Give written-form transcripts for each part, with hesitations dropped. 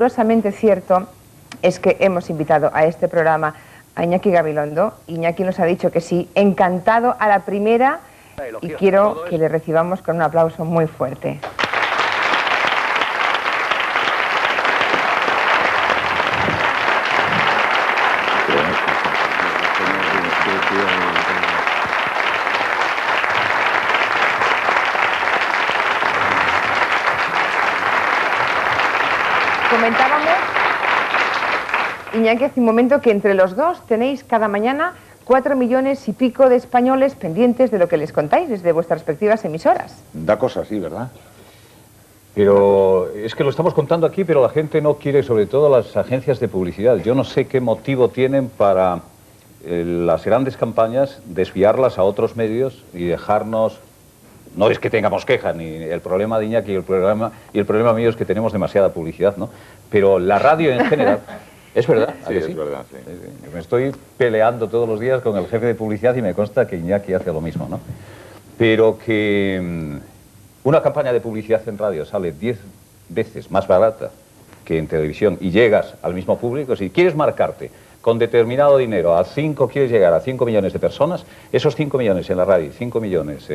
rigurosamente cierto es que hemos invitado a este programa a Iñaki Gabilondo. Iñaki nos ha dicho que sí, encantado a la primera, y quiero que le recibamos con un aplauso muy fuerte. Comentábamos, Iñaki, hace un momento que entre los dos tenéis cada mañana 4 millones y pico de españoles pendientes de lo que les contáis desde vuestras respectivas emisoras. Da cosas, sí, ¿verdad? Pero es que lo estamos contando aquí, pero la gente no quiere, sobre todo las agencias de publicidad. Yo no sé qué motivo tienen para las grandes campañas desviarlas a otros medios y dejarnos... No es que tengamos queja, ni el problema de Iñaki y el problema mío es que tenemos demasiada publicidad, ¿no? Pero la radio en general... ¿Es verdad? Sí, es verdad, sí. Me estoy peleando todos los días con el jefe de publicidad y me consta que Iñaki hace lo mismo, ¿no? Pero que una campaña de publicidad en radio sale 10 veces más barata que en televisión y llegas al mismo público. Si quieres marcarte con determinado dinero quieres llegar a 5 millones de personas, esos 5 millones en la radio y 5 millones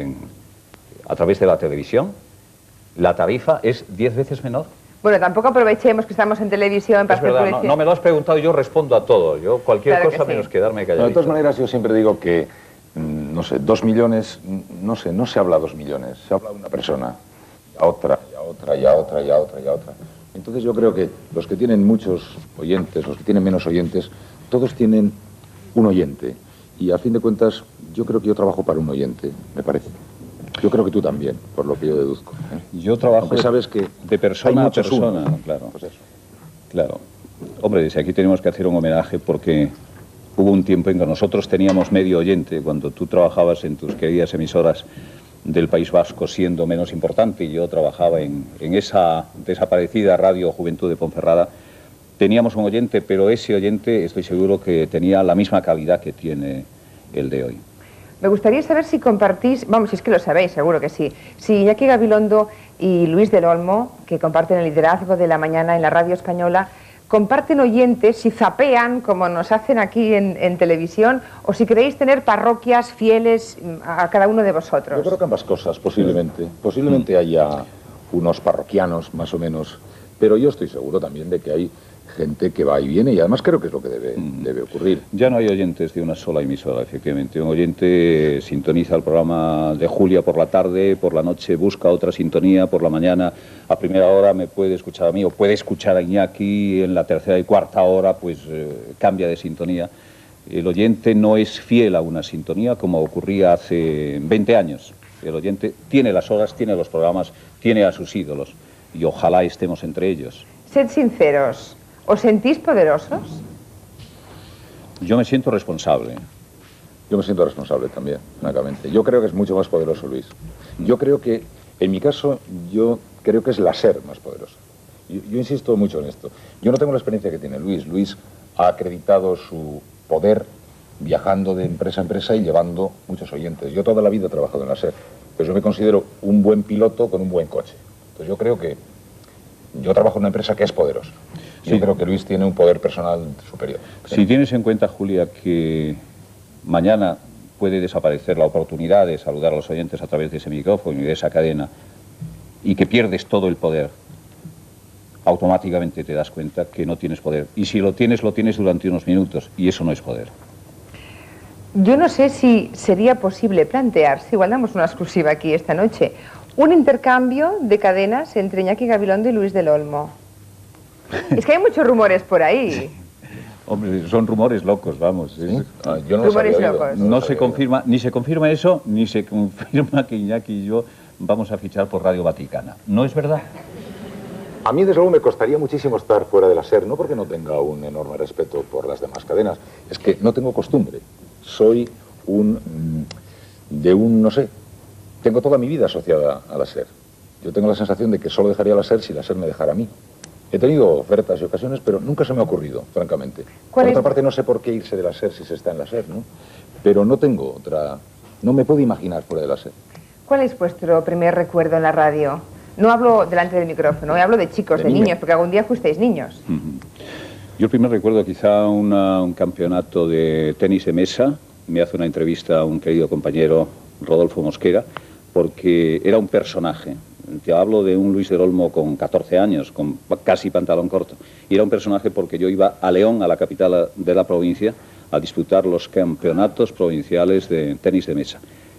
a través de la televisión, la tarifa es 10 veces menor. Bueno, tampoco aprovechemos que estamos en televisión para hacer publicidad. No me lo has preguntado, yo respondo a todo. Yo cualquier Claro cosa que sí. menos quedarme calladito. De todas maneras, yo siempre digo que, no sé, 2 millones, no sé, no se habla 2 millones, se habla de una persona, y a otra, y a otra, y a otra, y a otra, y a otra. Entonces yo creo que los que tienen muchos oyentes, los que tienen menos oyentes, todos tienen un oyente. Y a fin de cuentas, yo creo que yo trabajo para un oyente, me parece. Yo creo que tú también, por lo que yo deduzco, ¿eh? Yo trabajo Aunque sabes que de persona hay a muchos persona, unos. claro. Pues eso. Claro. Hombre, desde aquí tenemos que hacer un homenaje porque hubo un tiempo en que nosotros teníamos medio oyente, cuando tú trabajabas en tus queridas emisoras del País Vasco siendo menos importante y yo trabajaba en esa desaparecida Radio Juventud de Ponferrada, teníamos un oyente, pero ese oyente estoy seguro que tenía la misma calidad que tiene el de hoy. Me gustaría saber si compartís, vamos, si es que lo sabéis, seguro que sí, si Iñaki Gabilondo y Luis del Olmo, que comparten el liderazgo de la mañana en la radio española, comparten oyentes, si zapean como nos hacen aquí en televisión, o si queréis tener parroquias fieles a cada uno de vosotros. Yo creo que ambas cosas, posiblemente. Posiblemente haya unos parroquianos, más o menos, pero yo estoy seguro también de que hay gente que va y viene, y además creo que es lo que debe ocurrir. Ya no hay oyentes de una sola emisora, efectivamente. Un oyente sintoniza el programa de Julia por la tarde, por la noche busca otra sintonía, por la mañana a primera hora me puede escuchar a mí o puede escuchar a Iñaki, en la tercera y cuarta hora pues cambia de sintonía. El oyente no es fiel a una sintonía como ocurría hace 20 años. El oyente tiene las horas, tiene los programas, tiene a sus ídolos y ojalá estemos entre ellos. Sed sinceros. ¿Os sentís poderosos? Yo me siento responsable. Yo me siento responsable también, francamente. Yo creo que es mucho más poderoso Luis. Yo creo que, en mi caso, yo creo que es la SER más poderosa. Yo insisto mucho en esto. Yo no tengo la experiencia que tiene Luis. Luis ha acreditado su poder viajando de empresa a empresa y llevando muchos oyentes. Yo toda la vida he trabajado en la SER, pero yo me considero un buen piloto con un buen coche. Entonces yo creo que yo trabajo en una empresa que es poderosa. Yo creo que Luis tiene un poder personal superior. Si tienes en cuenta, Julia, que mañana puede desaparecer la oportunidad de saludar a los oyentes a través de ese micrófono y de esa cadena, y que pierdes todo el poder, automáticamente te das cuenta que no tienes poder. Y si lo tienes durante unos minutos, y eso no es poder. Yo no sé si sería posible plantearse, igual damos una exclusiva aquí esta noche, un intercambio de cadenas entre Iñaki Gabilondo y Luis del Olmo. Es que hay muchos rumores por ahí. Hombre, son rumores locos, vamos. ¿Sí? Yo no Rumores los había locos. oído. No se confirma, ni se confirma eso, ni se confirma que Iñaki y yo vamos a fichar por Radio Vaticana. ¿No es verdad? A mí, desde luego, me costaría muchísimo estar fuera de la SER, no porque no tenga un enorme respeto por las demás cadenas, es que no tengo costumbre. Soy no sé, tengo toda mi vida asociada a la SER. Yo tengo la sensación de que solo dejaría la SER si la SER me dejara a mí. He tenido ofertas y ocasiones, pero nunca se me ha ocurrido, francamente. Por otra parte, no sé por qué irse de la SER si se está en la SER, ¿no? Pero no tengo otra... No me puedo imaginar fuera de la SER. ¿Cuál es vuestro primer recuerdo en la radio? No hablo delante del micrófono, hablo de chicos, de niños, porque algún día fuisteis niños. Yo el primer recuerdo quizá un campeonato de tenis de mesa. Me hace una entrevista un querido compañero, Rodolfo Mosquera, porque era un personaje. Te hablo de un Luis del Olmo con 14 años, con casi pantalón corto. Y era un personaje porque yo iba a León, a la capital de la provincia, a disputar los campeonatos provinciales de tenis de mesa.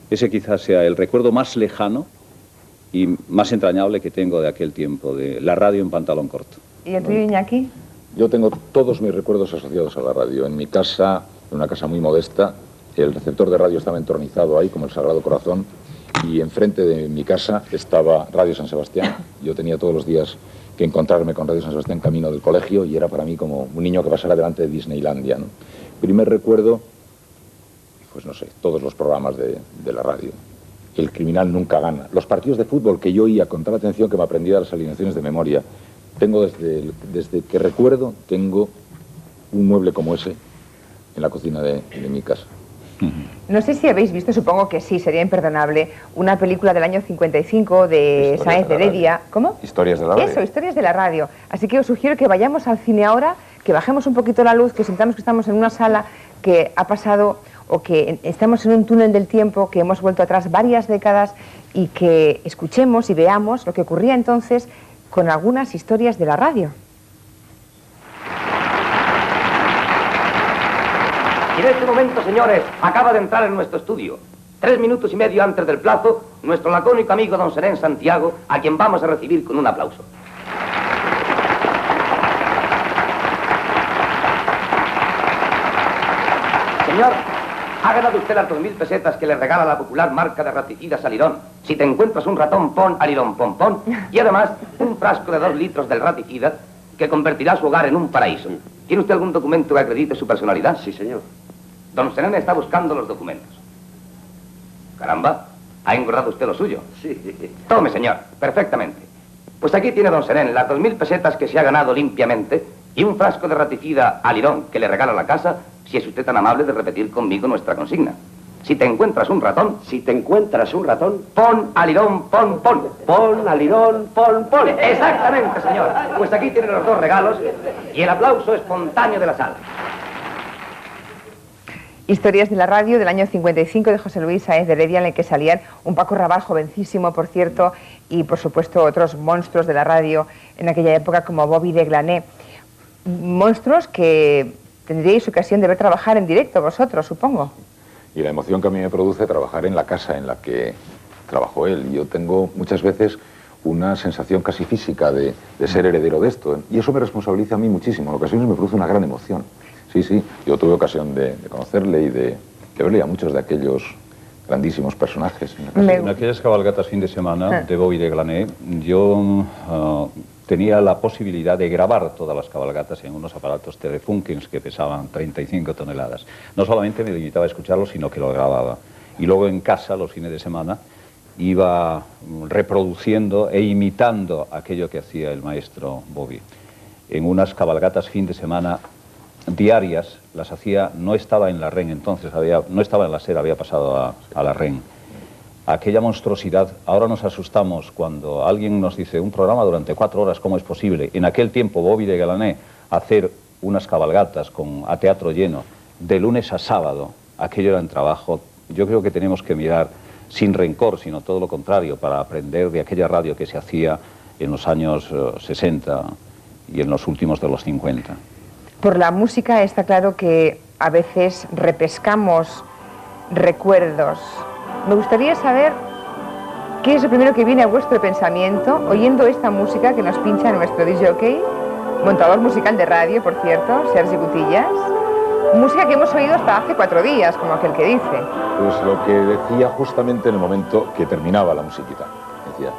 Ese quizás sea el recuerdo más lejano y más entrañable que tengo de aquel tiempo, de la radio en pantalón corto. ¿Y el tuyo, Iñaki? Yo tengo todos mis recuerdos asociados a la radio. En mi casa, en una casa muy modesta, el receptor de radio estaba entornizado ahí, como el Sagrado Corazón, y enfrente de mi casa estaba Radio San Sebastián. Yo tenía todos los días que encontrarme con Radio San Sebastián camino del colegio y era para mí como un niño que pasara delante de Disneylandia, ¿no? Primer recuerdo, pues no sé, todos los programas de la radio. El criminal nunca gana. Los partidos de fútbol que yo oía con tal atención que me aprendía las alineaciones de memoria. Tengo desde que recuerdo, tengo un mueble como ese en la cocina de mi casa. No sé si habéis visto, supongo que sí, sería imperdonable, una película del año 55 de Sáenz de Heredia. ¿Cómo? Historias de la radio. Eso, Historias de la radio. Así que os sugiero que vayamos al cine ahora, que bajemos un poquito la luz, que sintamos que estamos en una sala que ha pasado, o que estamos en un túnel del tiempo, que hemos vuelto atrás varias décadas, y que escuchemos y veamos lo que ocurría entonces con algunas historias de la radio. Y en este momento, señores, acaba de entrar en nuestro estudio, 3 minutos y medio antes del plazo, nuestro lacónico amigo don Serén Santiago, a quien vamos a recibir con un aplauso. Señor, ha ganado usted las 2.000 pesetas que le regala la popular marca de raticidas Alirón. Si te encuentras un ratón, pon Alirón, pon, pon. Y además, un frasco de 2 litros del raticida que convertirá su hogar en un paraíso. ¿Tiene usted algún documento que acredite su personalidad? Sí, señor. Don Serén está buscando los documentos. Caramba, ¿ha engordado usted lo suyo? Sí. Tome, señor, perfectamente. Pues aquí tiene don Serén las 2.000 pesetas que se ha ganado limpiamente y un frasco de raticida Alirón que le regala la casa, si es usted tan amable de repetir conmigo nuestra consigna. Si te encuentras un ratón... Si te encuentras un ratón... Pon Alirón, pon, pon. Pon Alirón, pon, pon. Exactamente, señor. Pues aquí tiene los 2 regalos y el aplauso espontáneo de la sala. Historias de la radio del año 55 de José Luis Sáenz de Heredia, en el que salían un Paco Rabanne, jovencísimo, por cierto, y por supuesto otros monstruos de la radio en aquella época como Bobby de Glané. Monstruos que tendríais ocasión de ver trabajar en directo vosotros, supongo. Y la emoción que a mí me produce trabajar en la casa en la que trabajó él. Yo tengo muchas veces una sensación casi física de ser heredero de esto. Y eso me responsabiliza a mí muchísimo. En ocasiones me produce una gran emoción. Sí, sí. Yo tuve ocasión de conocerle y de verle a muchos de aquellos grandísimos personajes. En aquellas cabalgatas fin de semana de Bobby de Glané, yo tenía la posibilidad de grabar todas las cabalgatas en unos aparatos Telefunkens que pesaban 35 toneladas. No solamente me limitaba a escucharlos, sino que lo grababa. Y luego en casa, los fines de semana, iba reproduciendo e imitando aquello que hacía el maestro Bobby. En unas cabalgatas fin de semana diarias, las hacía, no estaba en la REN entonces, no estaba en la SER, había pasado a la REN. Aquella monstruosidad, ahora nos asustamos cuando alguien nos dice un programa durante 4 horas, ¿cómo es posible? En aquel tiempo Bobby de Glané hacer unas cabalgatas a teatro lleno, de lunes a sábado, aquello era un trabajo. Yo creo que tenemos que mirar sin rencor, sino todo lo contrario, para aprender de aquella radio que se hacía en los años 60 y en los últimos de los 50. Por la música está claro que a veces repescamos recuerdos. Me gustaría saber qué es lo primero que viene a vuestro pensamiento oyendo esta música que nos pincha nuestro disc-jockey, montador musical de radio, por cierto, Sergi Cutillas. Música que hemos oído hasta hace 4 días, como aquel que dice. Pues lo que decía justamente en el momento que terminaba la musiquita. Decía: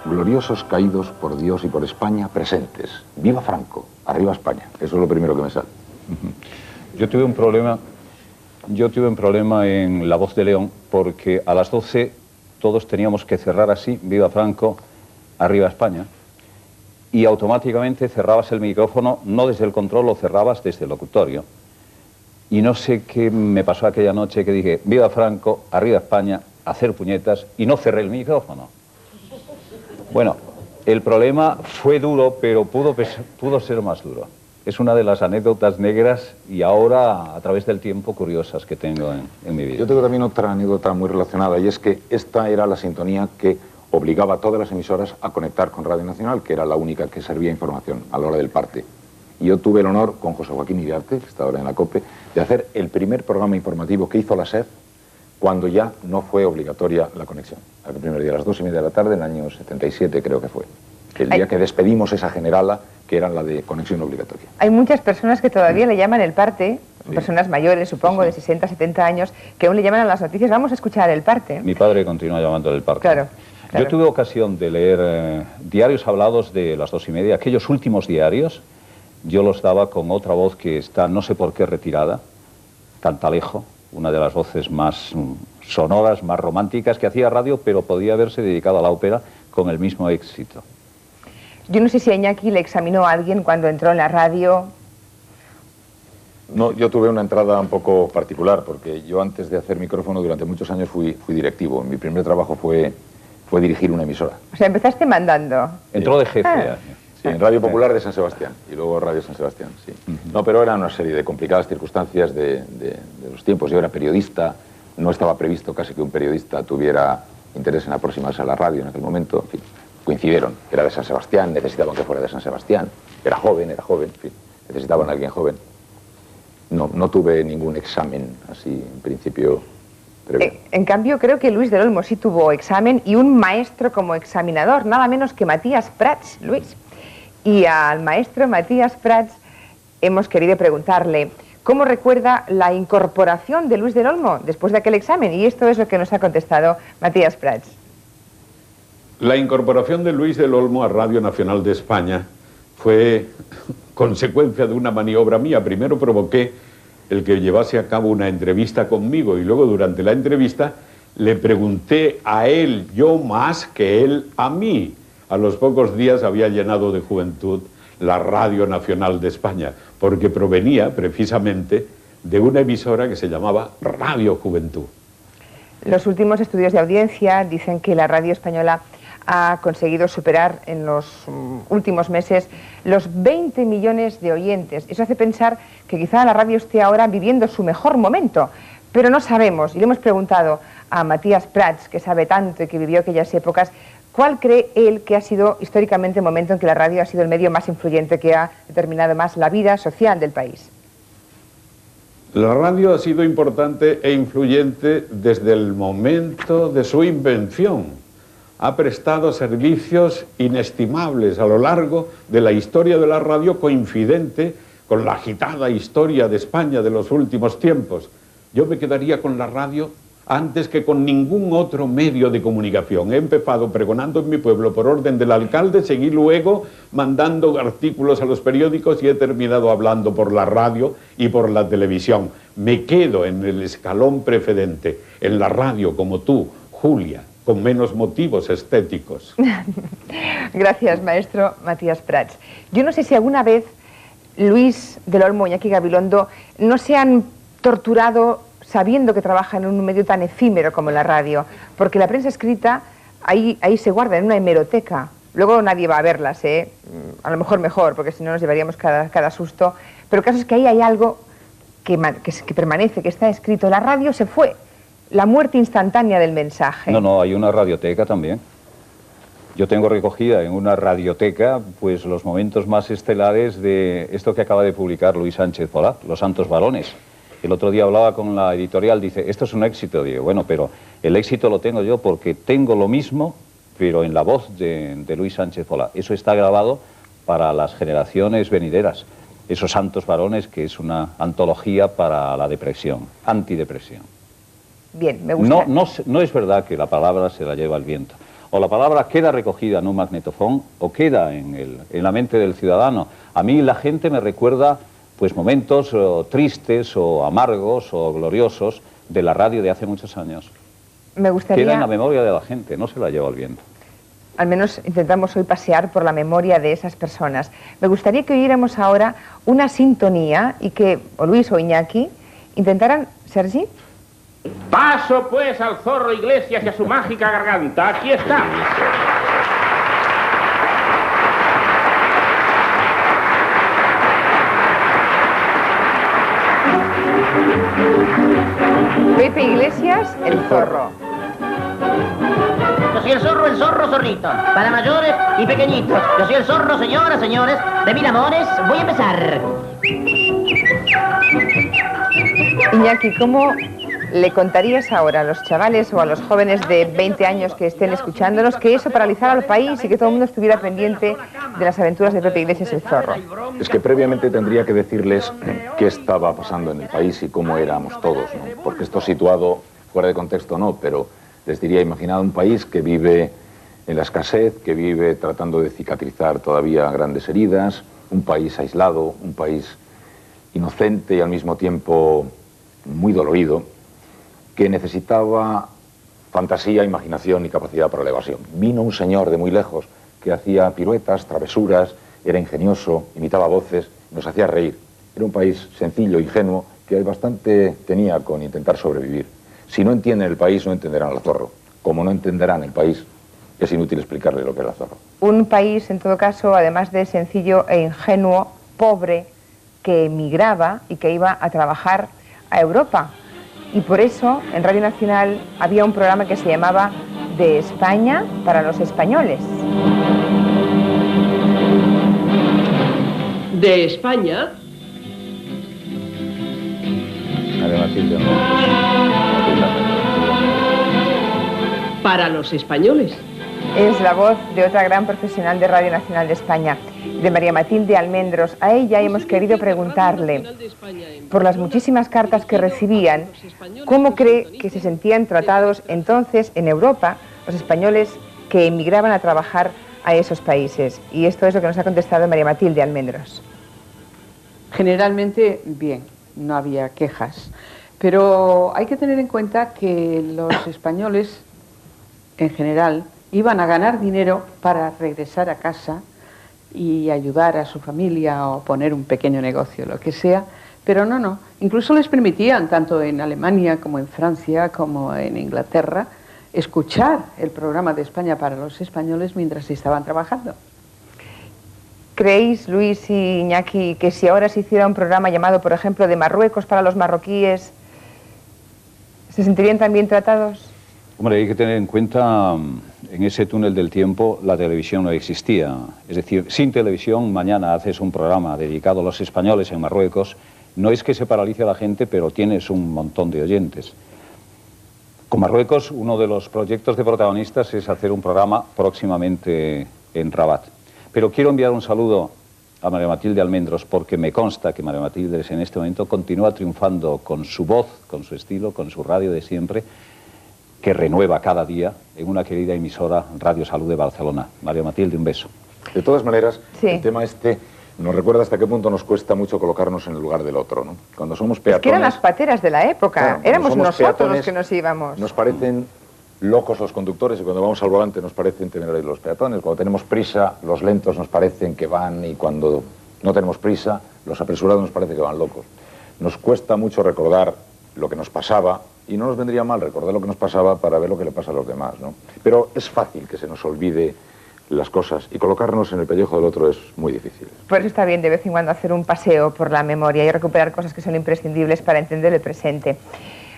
gloriosos caídos por Dios y por España presentes. ¡Viva Franco! ¡Arriba España! Eso es lo primero que me sale. Yo tuve un problema en La Voz de León, porque a las 12 todos teníamos que cerrar así: ¡Viva Franco! ¡Arriba España! Y automáticamente cerrabas el micrófono, no desde el control, lo cerrabas desde el locutorio. Y no sé qué me pasó aquella noche que dije: ¡Viva Franco! ¡Arriba España! Hacer puñetas, y no cerré el micrófono. Bueno, El problema fue duro, pero pudo ser más duro. Es una de las anécdotas negras y ahora, a través del tiempo, curiosas que tengo en mi vida. Yo tengo también otra anécdota muy relacionada, y es que esta era la sintonía que obligaba a todas las emisoras a conectar con Radio Nacional, que era la única que servía información a la hora del parte. Y yo tuve el honor, con José Joaquín Iriarte, que está ahora en la COPE, de hacer el primer programa informativo que hizo la SER cuando ya no fue obligatoria la conexión. El primer día a las 2:30 de la tarde, en el año 77 creo que fue. El día que despedimos esa generala, que era la de conexión obligatoria. Hay muchas personas que todavía le llaman el parte, personas mayores, supongo, de 60, 70 años, que aún le llaman a las noticias, vamos a escuchar el parte. Mi padre continúa llamándole el parte. Claro. Yo tuve ocasión de leer diarios hablados de las 2:30, aquellos últimos diarios. Yo los daba con otra voz que está, no sé por qué, retirada, Cantalejo, una de las voces más sonoras, más románticas que hacía radio, pero podía haberse dedicado a la ópera con el mismo éxito. Yo no sé si a Iñaki le examinó a alguien cuando entró en la radio. No, yo tuve una entrada un poco particular, porque yo antes de hacer micrófono durante muchos años fui directivo. Mi primer trabajo fue dirigir una emisora. O sea, empezaste mandando. Entró de jefe. Sí, en Radio Popular de San Sebastián, y luego Radio San Sebastián, sí. No, pero era una serie de complicadas circunstancias de los tiempos. Yo era periodista, no estaba previsto casi que un periodista tuviera interés en aproximarse a la radio en aquel momento, en fin. Coincidieron, era de San Sebastián, necesitaban que fuera de San Sebastián, era joven, en fin, necesitaban a alguien joven. No tuve ningún examen así, en principio, previo. En cambio, creo que Luis del Olmo sí tuvo examen y un maestro como examinador, nada menos que Matías Prats, Luis. Y al maestro Matías Prats hemos querido preguntarle cómo recuerda la incorporación de Luis del Olmo después de aquel examen, y esto es lo que nos ha contestado Matías Prats. La incorporación de Luis del Olmo a Radio Nacional de España fue consecuencia de una maniobra mía. Primero provoqué el que llevase a cabo una entrevista conmigo y luego durante la entrevista le pregunté a él, yo más que él a mí. A los pocos días había llenado de juventud la Radio Nacional de España, porque provenía precisamente de una emisora que se llamaba Radio Juventud. Los últimos estudios de audiencia dicen que la radio española ha conseguido superar en los últimos meses los 20 millones de oyentes. Eso hace pensar que quizá la radio esté ahora viviendo su mejor momento, pero no sabemos. Y le hemos preguntado a Matías Prats, que sabe tanto y que vivió aquellas épocas, ¿cuál cree él que ha sido históricamente el momento en que la radio ha sido el medio más influyente que ha determinado más la vida social del país? La radio ha sido importante e influyente desde el momento de su invención. Ha prestado servicios inestimables a lo largo de la historia de la radio, coincidente con la agitada historia de España de los últimos tiempos. Yo me quedaría con la radio antes que con ningún otro medio de comunicación. He empezado pregonando en mi pueblo por orden del alcalde, seguí luego mandando artículos a los periódicos y he terminado hablando por la radio y por la televisión. Me quedo en el escalón precedente, en la radio como tú, Julia, con menos motivos estéticos. Gracias, maestro Matías Prats. Yo no sé si alguna vez Luis del Olmo y Iñaki Gabilondo no se han torturado sabiendo que trabajan en un medio tan efímero como la radio, porque la prensa escrita ahí se guarda en una hemeroteca. Luego nadie va a verlas, a lo mejor mejor, porque si no nos llevaríamos cada susto, pero el caso es que ahí hay algo que permanece, que está escrito. La radio se fue, la muerte instantánea del mensaje. No, hay una radioteca también. Yo tengo recogida en una radioteca pues los momentos más estelares de esto que acaba de publicar Luis Sánchez Polá, Los Santos Varones. El otro día hablaba con la editorial, dice, esto es un éxito. Digo, bueno, pero el éxito lo tengo yo porque tengo lo mismo, pero en la voz de Luis Sánchez Polá. Eso está grabado para las generaciones venideras. Esos Santos Varones, que es una antología para la depresión, antidepresión. Bien, me gusta. No es verdad que la palabra se la lleva el viento. O la palabra queda recogida en un magnetofón o queda en la mente del ciudadano. A mí la gente me recuerda pues momentos tristes o amargos o gloriosos de la radio de hace muchos años. Me gustaría... Queda en la memoria de la gente, no se la lleva el viento. Al menos intentamos hoy pasear por la memoria de esas personas. Me gustaría que oyéramos ahora una sintonía y que o Luis o Iñaki intentaran... ¿Sergi? Paso pues al zorro Iglesias y a su mágica garganta. Aquí está. Pepe Iglesias, el zorro. Yo soy el zorro zorrito, para mayores y pequeñitos. Yo soy el zorro, señoras, señores, de mil amores. Voy a empezar. Iñaki, ¿cómo le contarías ahora a los chavales o a los jóvenes de 20 años que estén escuchándonos que eso paralizara al país y que todo el mundo estuviera pendiente de las aventuras de Pepe Iglesias, el zorro? Es que previamente tendría que decirles qué estaba pasando en el país y cómo éramos todos, ¿no? Porque esto situado fuera de contexto no, pero les diría, imaginad un país que vive en la escasez, que vive tratando de cicatrizar todavía grandes heridas, un país aislado, un país inocente y al mismo tiempo muy dolorido, que necesitaba fantasía, imaginación y capacidad para la evasión. Vino un señor de muy lejos que hacía piruetas, travesuras, era ingenioso, imitaba voces, nos hacía reír. Era un país sencillo, ingenuo, que bastante tenía con intentar sobrevivir. Si no entienden el país, no entenderán al zorro. Como no entenderán el país, es inútil explicarle lo que era el zorro. Un país, en todo caso, además de sencillo e ingenuo, pobre, que emigraba y que iba a trabajar a Europa. Y por eso, en Radio Nacional, había un programa que se llamaba De España para los españoles. De España para los españoles. Es la voz de otra gran profesional de Radio Nacional de España, de María Matilde Almendros. A ella hemos querido preguntarle, por las muchísimas cartas que recibían, ¿cómo cree que se sentían tratados entonces en Europa los españoles que emigraban a trabajar a esos países? Y esto es lo que nos ha contestado María Matilde Almendros. Generalmente, bien, no había quejas. Pero hay que tener en cuenta que los españoles, en general, iban a ganar dinero para regresar a casa y ayudar a su familia o poner un pequeño negocio, lo que sea, pero no. Incluso les permitían, tanto en Alemania como en Francia como en Inglaterra, escuchar el programa de España para los españoles mientras estaban trabajando. ¿Creéis, Luis y Iñaki, que si ahora se hiciera un programa llamado, por ejemplo, de Marruecos para los marroquíes, se sentirían también tratados? Hombre, hay que tener en cuenta, en ese túnel del tiempo, la televisión no existía. Es decir, sin televisión, mañana haces un programa dedicado a los españoles en Marruecos, no es que se paralice a la gente, pero tienes un montón de oyentes. Con Marruecos, uno de los proyectos de protagonistas es hacer un programa próximamente en Rabat. Pero quiero enviar un saludo a María Matilde Almendros, porque me consta que María Matilde en este momento continúa triunfando con su voz, con su estilo, con su radio de siempre, que renueva cada día en una querida emisora, Radio Salud de Barcelona. María Matilde, un beso. De todas maneras, sí, el tema este nos recuerda hasta qué punto nos cuesta mucho colocarnos en el lugar del otro, ¿no? Cuando somos peatones... Es que eran las pateras de la época, claro, éramos nosotros peatones, los que nos íbamos. Nos parecen locos los conductores y cuando vamos al volante nos parecen temerarios los peatones. Cuando tenemos prisa, los lentos nos parecen que van, y cuando no tenemos prisa, los apresurados nos parece que van locos. Nos cuesta mucho recordar lo que nos pasaba, y no nos vendría mal recordar lo que nos pasaba para ver lo que le pasa a los demás, ¿no? Pero es fácil que se nos olvide las cosas, y colocarnos en el pellejo del otro es muy difícil. Por eso está bien de vez en cuando hacer un paseo por la memoria y recuperar cosas que son imprescindibles para entender el presente.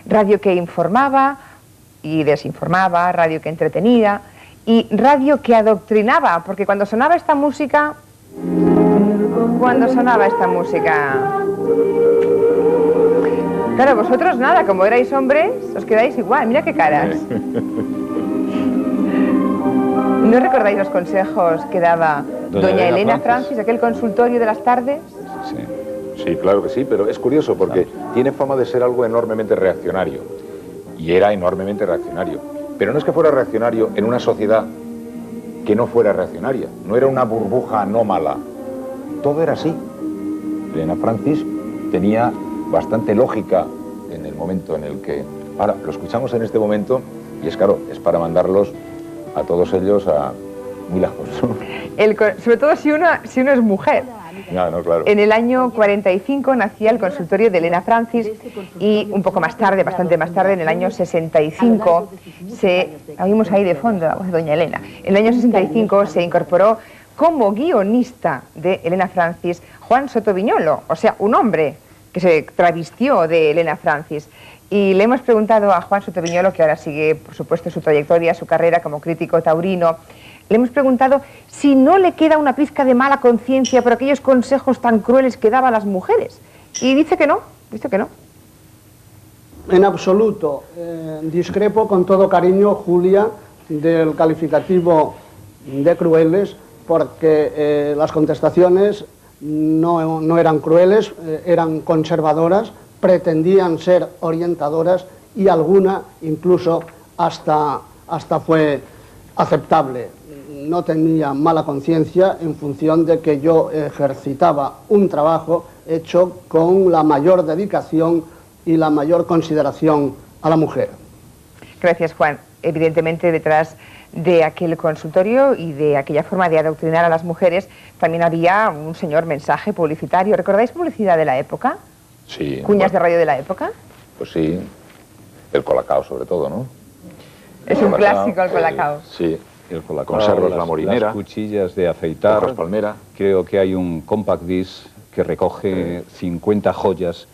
Radio que informaba y desinformaba, radio que entretenía y radio que adoctrinaba, porque cuando sonaba esta música... Claro, vosotros nada, como erais hombres, os quedáis igual, mira qué caras. ¿No recordáis los consejos que daba doña Elena Francis, aquel consultorio de las tardes? Sí, claro que sí, pero es curioso porque tiene fama de ser algo enormemente reaccionario. Y era enormemente reaccionario. Pero no es que fuera reaccionario en una sociedad que no fuera reaccionaria. No era una burbuja anómala. Todo era así. Elena Francis tenía bastante lógica en el momento en el que... Ahora, lo escuchamos en este momento y es claro, es para mandarlos a todos ellos a muy lejos. Sobre todo si uno es mujer. Ya, no, claro. En el año 45 nacía el consultorio de Elena Francis y un poco más tarde, bastante más tarde, en el año 65, oímos ahí de fondo la voz de doña Elena, en el año 65 se incorporó como guionista de Elena Francis Juan Soto Viñolo, o sea, un hombre que se travestió de Elena Francis. Y le hemos preguntado a Juan Soto Viñolo, que ahora sigue, por supuesto, su trayectoria, su carrera como crítico taurino, le hemos preguntado si no le queda una pizca de mala conciencia por aquellos consejos tan crueles que daba a las mujeres. Y dice que no, dice que no. En absoluto. Discrepo con todo cariño, Julia, del calificativo de crueles, porque las contestaciones no eran crueles, eran conservadoras, pretendían ser orientadoras y alguna incluso hasta fue aceptable. No tenía mala conciencia en función de que yo ejercitaba un trabajo hecho con la mayor dedicación y la mayor consideración a la mujer. Gracias, Juan. Evidentemente, detrás de aquel consultorio y de aquella forma de adoctrinar a las mujeres también había un señor mensaje publicitario. ¿Recordáis publicidad de la época? Sí. ¿Cuñas de radio de la época? Pues sí, el Colacao sobre todo, ¿no? Es un clásico el Colacao. Sí, el Colacao, conservas la morinera, las cuchillas de afeitar, hojas palmera. Creo que hay un compact disc que recoge 50 joyas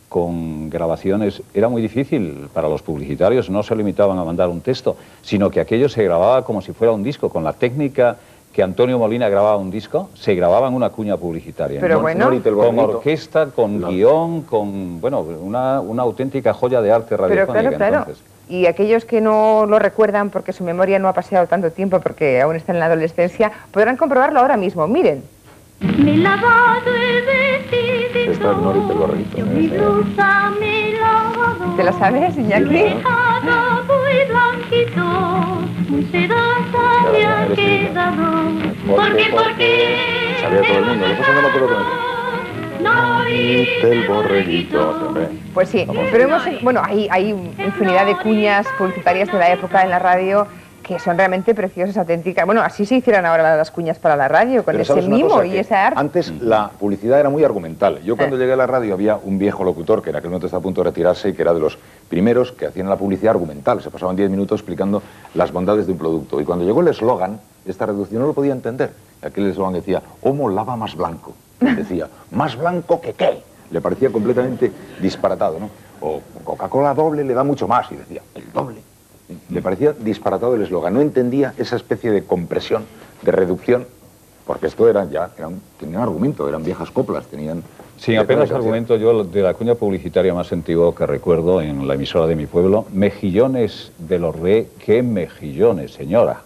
con grabaciones. Era muy difícil para los publicitarios, no se limitaban a mandar un texto, sino que aquello se grababa como si fuera un disco, con la técnica que Antonio Molina grababa un disco, se grababa en una cuña publicitaria. Pero bueno, con orquesta, con guión, con, bueno, una auténtica joya de arte radiofónica. Pero claro. Y aquellos que no lo recuerdan porque su memoria no ha pasado tanto tiempo, porque aún están en la adolescencia, podrán comprobarlo ahora mismo. Miren. Me he lavado el vestidito. Esta es Nori Pelborrito. Mi blusa me he lavado. ¿Te la sabes, Iñaki? Me he dejado muy blanquito. Muy sedosa me ha quedado. ¿Por qué? Sabía todo el mundo. Después no me acuerdo Nori Pelborrito. Pues sí, pero bueno, hay infinidad de cuñas publicitarias de la época en la radio que son realmente preciosas, auténticas. Bueno, así se hicieran ahora las cuñas para la radio, con ese mimo y ese arte. Antes la publicidad era muy argumental. Yo cuando llegué a la radio había un viejo locutor que en aquel momento está a punto de retirarse y que era de los primeros que hacían la publicidad argumental. Se pasaban 10 minutos explicando las bondades de un producto. Y cuando llegó el eslogan, esta reducción no lo podía entender. Aquel eslogan decía, Homo lava más blanco. Decía, ¿más blanco que qué? Le parecía completamente disparatado, ¿no? O Coca-Cola doble le da mucho más. Y decía, el doble. Le parecía disparatado el eslogan, no entendía esa especie de compresión, de reducción, porque esto tenían argumento, eran viejas coplas, tenían... Sin apenas argumento, yo de la cuña publicitaria más antigua que recuerdo en la emisora de mi pueblo, mejillones de los re, qué mejillones, señora.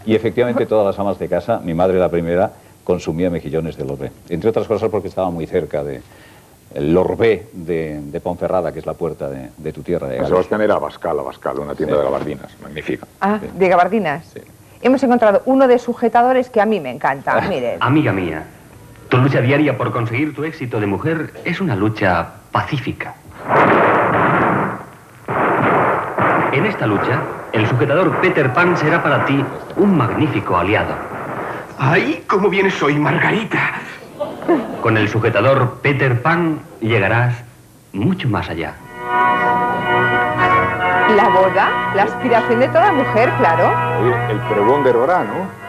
Y efectivamente todas las amas de casa, mi madre la primera, consumía mejillones de los re, entre otras cosas porque estaba muy cerca de... el Lorbé de Ponferrada, que es la puerta de tu tierra. San Sebastián era Abascal, una tienda de gabardinas, magnífica. Ah, de gabardinas. Sí. Hemos encontrado uno de sujetadores que a mí me encanta, miren. Amiga mía, tu lucha diaria por conseguir tu éxito de mujer es una lucha pacífica. En esta lucha, el sujetador Peter Pan será para ti un magnífico aliado. ¡Ay, cómo vienes hoy, Margarita! Con el sujetador Peter Pan llegarás mucho más allá. La boda, la aspiración de toda mujer, claro. Oye, el pregón de Rorá, ¿no?